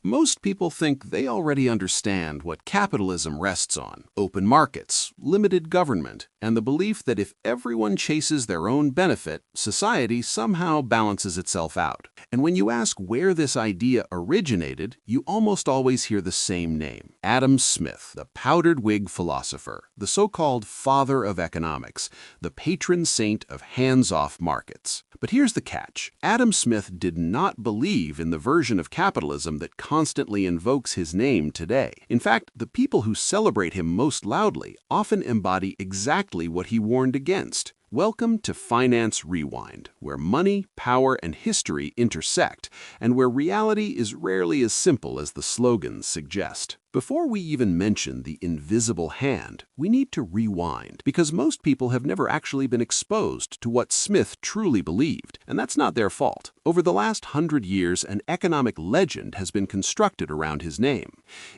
Most people think they already understand what capitalism rests on: open markets, limited government, and the belief that if everyone chases their own benefit, society somehow balances itself out. And when you ask where this idea originated, you almost always hear the same name: Adam Smith, the powdered wig philosopher, the so-called father of economics, the patron saint of hands-off markets. But here's the catch: Adam Smith did not believe in the version of capitalism that constantly invokes his name today. In fact, the people who celebrate him most loudly often embody exactly what he warned against. Welcome to Finance Rewind, where money, power, and history intersect, and where reality is rarely as simple as the slogans suggest. Before we even mention the invisible hand, we need to rewind, because most people have never actually been exposed to what Smith truly believed, and that's not their fault. Over the last 100 years, an economic legend has been constructed around his name.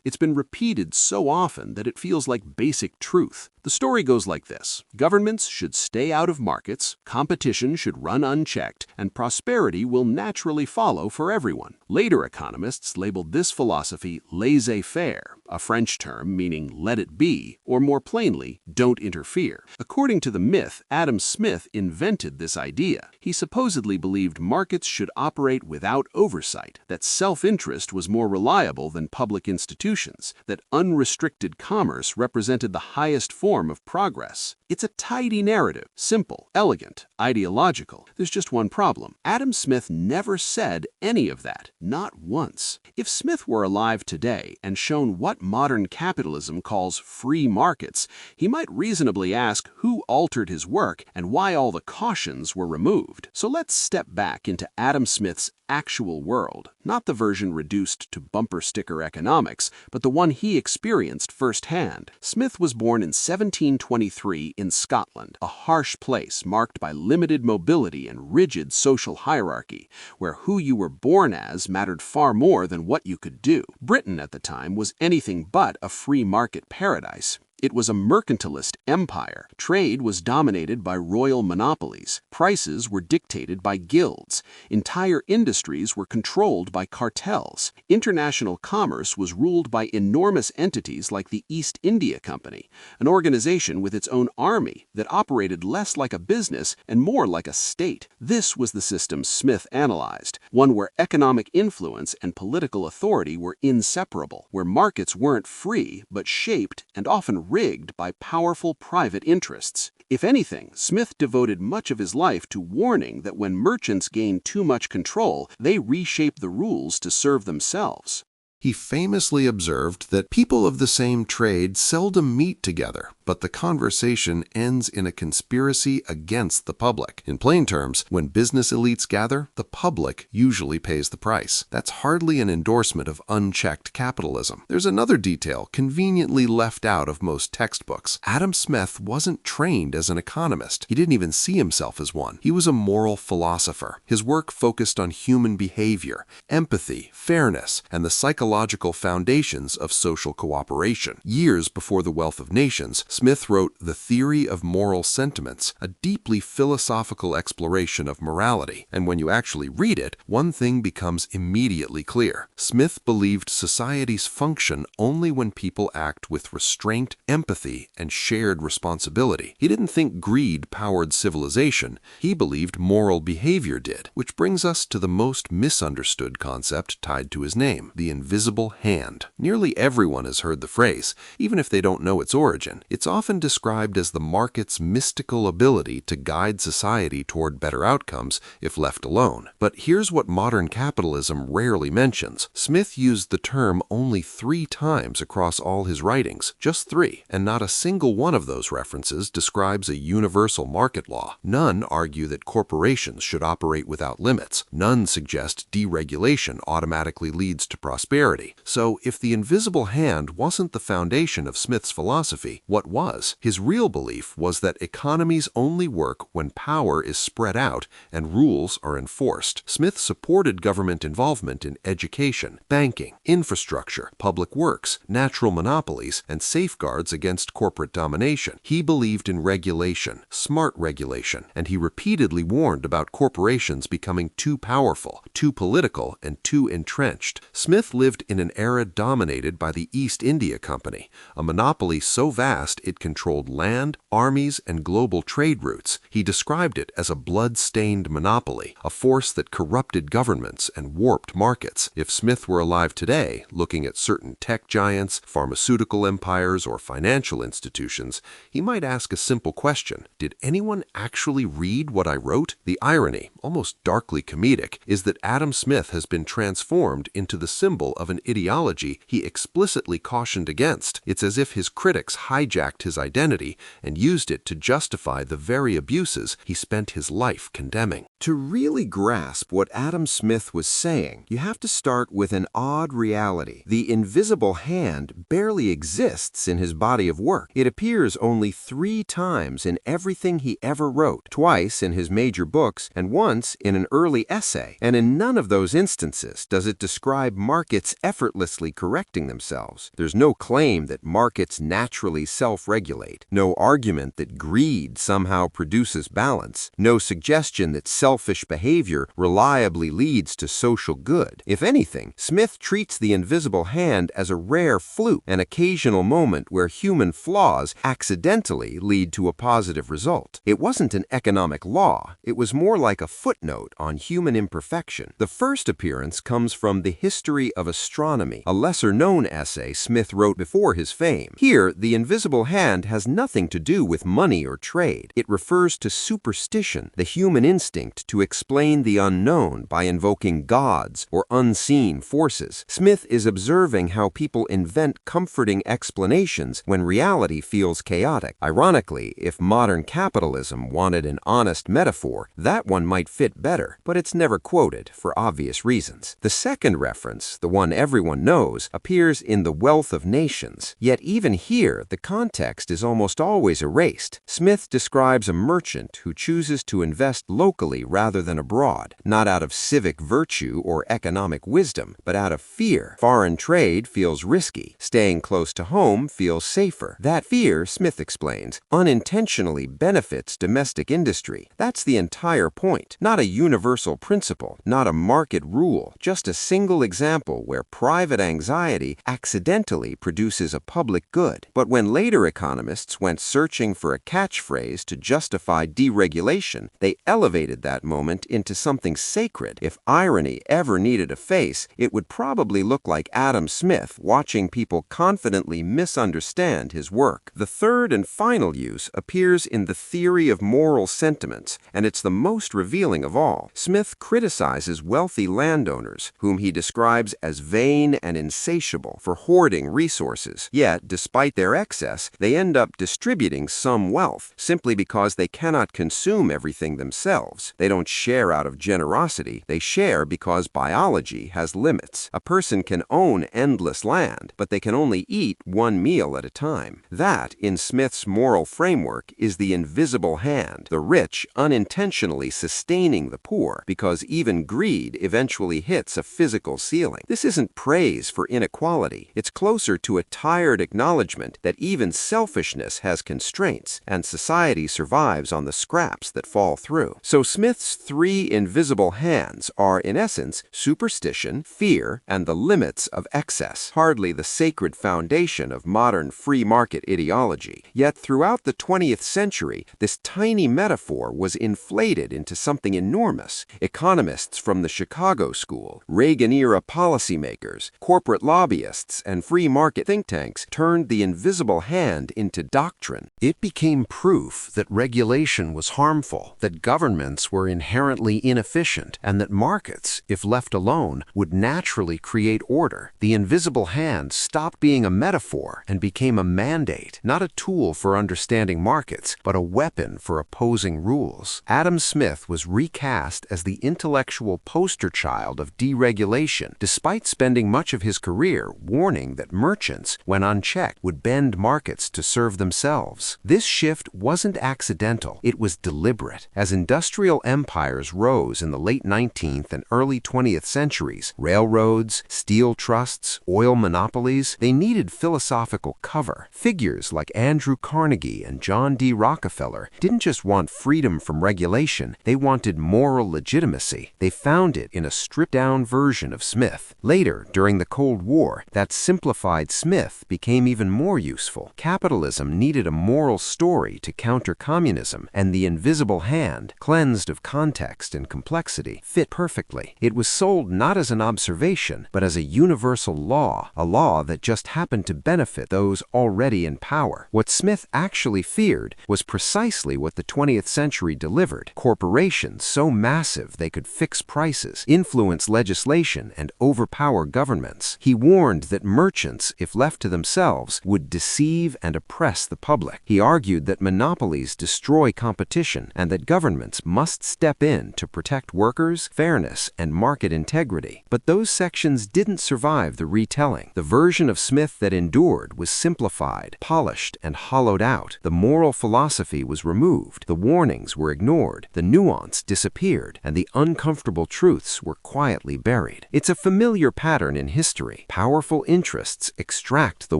It's been repeated so often that it feels like basic truth. The story goes like this: governments should stay out of markets, competition should run unchecked, and prosperity will naturally follow for everyone. Later economists labeled this philosophy laissez-faire, a French term meaning let it be, or more plainly, don't interfere. According to the myth, Adam Smith invented this idea. He supposedly believed markets should operate without oversight, that self-interest was more reliable than public institutions, that unrestricted commerce represented the highest form of progress. It's a tidy narrative, simple, elegant, ideological. There's just one problem: Adam Smith never said any of that, not once. If Smith were alive today and shown what modern capitalism calls free markets, he might reasonably ask who altered his work and why all the cautions were removed. So let's step back into Adam Smith's actual world, not the version reduced to bumper sticker economics, but the one he experienced firsthand. Smith was born in 1723 in Scotland, a harsh place marked by limited mobility and rigid social hierarchy, where who you were born as mattered far more than what you could do. Britain at the time was anything but a free market paradise. It was a mercantilist empire. Trade was dominated by royal monopolies. Prices were dictated by guilds. Entire industries were controlled by cartels. International commerce was ruled by enormous entities like the East India Company, an organization with its own army that operated less like a business and more like a state. This was the system Smith analyzed, one where economic influence and political authority were inseparable, where markets weren't free but shaped and often rigged by powerful private interests. If anything, Smith devoted much of his life to warning that when merchants gain too much control, they reshape the rules to serve themselves. He famously observed that people of the same trade seldom meet together, but the conversation ends in a conspiracy against the public. In plain terms, when business elites gather, the public usually pays the price. That's hardly an endorsement of unchecked capitalism. There's another detail conveniently left out of most textbooks. Adam Smith wasn't trained as an economist. He didn't even see himself as one. He was a moral philosopher. His work focused on human behavior, empathy, fairness, and the psychological foundations of social cooperation. Years before The Wealth of Nations, Smith wrote The Theory of Moral Sentiments, a deeply philosophical exploration of morality. And when you actually read it, one thing becomes immediately clear. Smith believed societies function only when people act with restraint, empathy, and shared responsibility. He didn't think greed powered civilization. He believed moral behavior did, which brings us to the most misunderstood concept tied to his name: the invisible hand. Nearly everyone has heard the phrase, even if they don't know its origin. It's often described as the market's mystical ability to guide society toward better outcomes if left alone. But here's what modern capitalism rarely mentions. Smith used the term only 3 times across all his writings, just 3, and not a single one of those references describes a universal market law. None argue that corporations should operate without limits. None suggest deregulation automatically leads to prosperity. So, if the invisible hand wasn't the foundation of Smith's philosophy, what was. His real belief was that economies only work when power is spread out and rules are enforced. Smith supported government involvement in education, banking, infrastructure, public works, natural monopolies, and safeguards against corporate domination. He believed in regulation, smart regulation, and he repeatedly warned about corporations becoming too powerful, too political, and too entrenched. Smith lived in an era dominated by the East India Company, a monopoly so vast it controlled land, armies, and global trade routes. He described it as a blood-stained monopoly, a force that corrupted governments and warped markets. If Smith were alive today, looking at certain tech giants, pharmaceutical empires, or financial institutions, he might ask a simple question: did anyone actually read what I wrote? The irony, almost darkly comedic, is that Adam Smith has been transformed into the symbol of an ideology he explicitly cautioned against. It's as if his critics hijacked his identity and used it to justify the very abuses he spent his life condemning. To really grasp what Adam Smith was saying, you have to start with an odd reality. The invisible hand barely exists in his body of work. It appears only 3 times in everything he ever wrote, twice in his major books and once in an early essay. And in none of those instances does it describe markets effortlessly correcting themselves. There's no claim that markets naturally self-regulate, no argument that greed somehow produces balance, no suggestion that selfish behavior reliably leads to social good. If anything, Smith treats the invisible hand as a rare fluke, an occasional moment where human flaws accidentally lead to a positive result. It wasn't an economic law, it was more like a footnote on human imperfection. The first appearance comes from The History of Astronomy, a lesser-known essay Smith wrote before his fame. Here, the invisible hand has nothing to do with money or trade. It refers to superstition, the human instinct to explain the unknown by invoking gods or unseen forces. Smith is observing how people invent comforting explanations when reality feels chaotic. Ironically, if modern capitalism wanted an honest metaphor, that one might fit better, but it's never quoted for obvious reasons. The second reference, the one everyone knows, appears in The Wealth of Nations. Yet even here, the context is almost always erased. Smith describes a merchant who chooses to invest locally rather than abroad, not out of civic virtue or economic wisdom, but out of fear. Foreign trade feels risky. Staying close to home feels safer. That fear, Smith explains, unintentionally benefits domestic industry. That's the entire point. Not a universal principle, not a market rule, just a single example where private anxiety accidentally produces a public good. But when later economists went searching for a catchphrase to justify deregulation, they elevated that moment into something sacred. If irony ever needed a face, it would probably look like Adam Smith watching people confidently misunderstand his work. The third and final use appears in The Theory of Moral Sentiments, and it's the most revealing of all. Smith criticizes wealthy landowners, whom he describes as vain and insatiable, for hoarding resources. Yet, despite their excess, they end up distributing some wealth, simply because they cannot consume everything themselves. They don't share out of generosity, they share because biology has limits. A person can own endless land, but they can only eat one meal at a time. That, in Smith's moral framework, is the invisible hand, the rich unintentionally sustaining the poor, because even greed eventually hits a physical ceiling. This isn't praise for inequality. It's closer to a tired acknowledgement that even selfishness has constraints, and society survives on the scraps that fall through. So Smith's 3 invisible hands are, in essence, superstition, fear, and the limits of excess, hardly the sacred foundation of modern free market ideology. Yet throughout the 20th century, this tiny metaphor was inflated into something enormous. Economists from the Chicago School, Reagan-era policymakers, corporate lobbyists, and free market think tanks turned the invisible hand into doctrine. It became proof that regulation was harmful, that governments were were inherently inefficient and that markets, if left alone, would naturally create order. The invisible hand stopped being a metaphor and became a mandate, not a tool for understanding markets, but a weapon for opposing rules. Adam Smith was recast as the intellectual poster child of deregulation, despite spending much of his career warning that merchants, when unchecked, would bend markets to serve themselves. This shift wasn't accidental, it was deliberate. As industrial empires rose in the late 19th and early 20th centuries, railroads, steel trusts, oil monopolies, they needed philosophical cover. Figures like Andrew Carnegie and John D. Rockefeller didn't just want freedom from regulation, they wanted moral legitimacy. They found it in a stripped-down version of Smith. Later, during the Cold War, that simplified Smith became even more useful. Capitalism needed a moral story to counter communism, and the invisible hand, cleansed of context and complexity, fit perfectly. It was sold not as an observation, but as a universal law, a law that just happened to benefit those already in power. What Smith actually feared was precisely what the 20th century delivered: corporations so massive they could fix prices, influence legislation, and overpower governments. He warned that merchants, if left to themselves, would deceive and oppress the public. He argued that monopolies destroy competition and that governments must step in to protect workers, fairness, and market integrity. But those sections didn't survive the retelling. The version of Smith that endured was simplified, polished, and hollowed out. The moral philosophy was removed, the warnings were ignored, the nuance disappeared, and the uncomfortable truths were quietly buried. It's a familiar pattern in history. Powerful interests extract the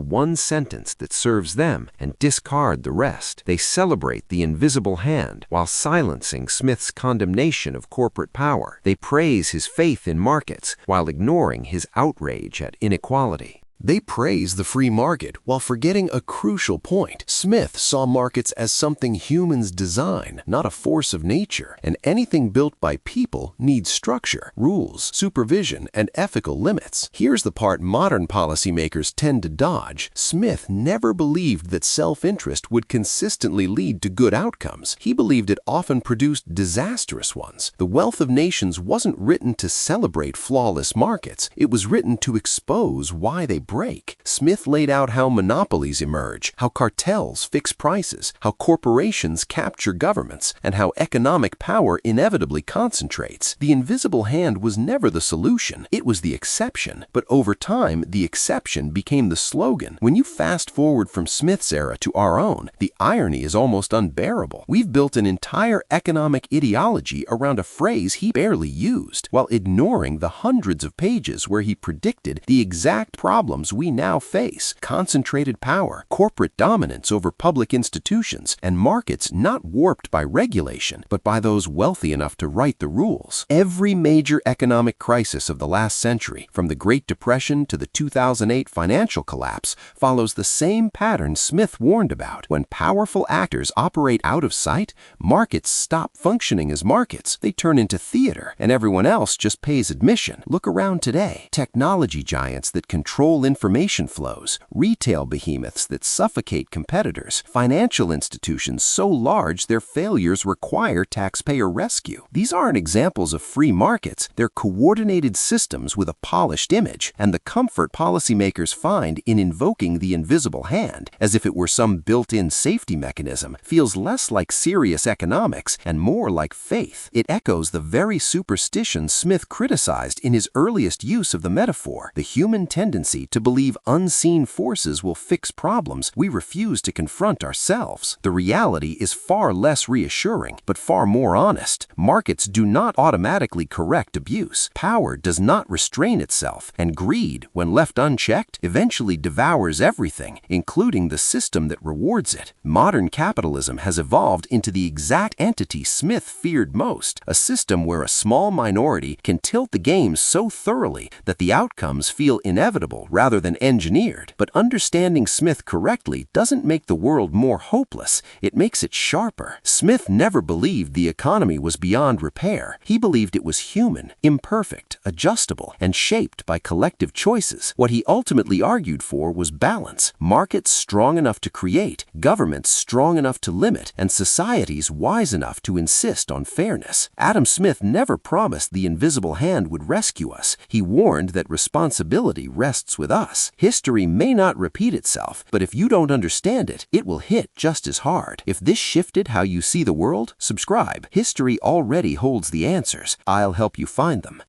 one sentence that serves them and discard the rest. They celebrate the invisible hand while silencing Smith's condemnation of corporate power. They praise his faith in markets while ignoring his outrage at inequality. They praise the free market while forgetting a crucial point. Smith saw markets as something humans design, not a force of nature, and anything built by people needs structure, rules, supervision, and ethical limits. Here's the part modern policymakers tend to dodge. Smith never believed that self-interest would consistently lead to good outcomes. He believed it often produced disastrous ones. The Wealth of Nations wasn't written to celebrate flawless markets. It was written to expose why they break. Smith laid out how monopolies emerge, how cartels fix prices, how corporations capture governments, and how economic power inevitably concentrates. The invisible hand was never the solution, it was the exception. But over time, the exception became the slogan. When you fast forward from Smith's era to our own, the irony is almost unbearable. We've built an entire economic ideology around a phrase he barely used, while ignoring the hundreds of pages where he predicted the exact problems we now face: concentrated power, corporate dominance over public institutions, and markets not warped by regulation, but by those wealthy enough to write the rules. Every major economic crisis of the last century, from the Great Depression to the 2008 financial collapse, follows the same pattern Smith warned about. When powerful actors operate out of sight, markets stop functioning as markets. They turn into theater, and everyone else just pays admission. Look around today. Technology giants that control information flows, retail behemoths that suffocate competitors, financial institutions so large their failures require taxpayer rescue. These aren't examples of free markets, they're coordinated systems with a polished image, and the comfort policymakers find in invoking the invisible hand, as if it were some built-in safety mechanism, feels less like serious economics and more like faith. It echoes the very superstition Smith criticized in his earliest use of the metaphor: the human tendency to believe unseen forces will fix problems we refuse to confront ourselves. The reality is far less reassuring, but far more honest. Markets do not automatically correct abuse. Power does not restrain itself, and greed, when left unchecked, eventually devours everything, including the system that rewards it. Modern capitalism has evolved into the exact entity Smith feared most, a system where a small minority can tilt the game so thoroughly that the outcomes feel inevitable rather than engineered. But understanding Smith correctly doesn't make the world more hopeless, it makes it sharper. Smith never believed the economy was beyond repair. He believed it was human, imperfect, adjustable, and shaped by collective choices. What he ultimately argued for was balance, markets strong enough to create, governments strong enough to limit, and societies wise enough to insist on fairness. Adam Smith never promised the invisible hand would rescue us. He warned that responsibility rests with us. History may not repeat itself, but if you don't understand it, it will hit just as hard. If this shifted how you see the world, subscribe. History already holds the answers. I'll help you find them.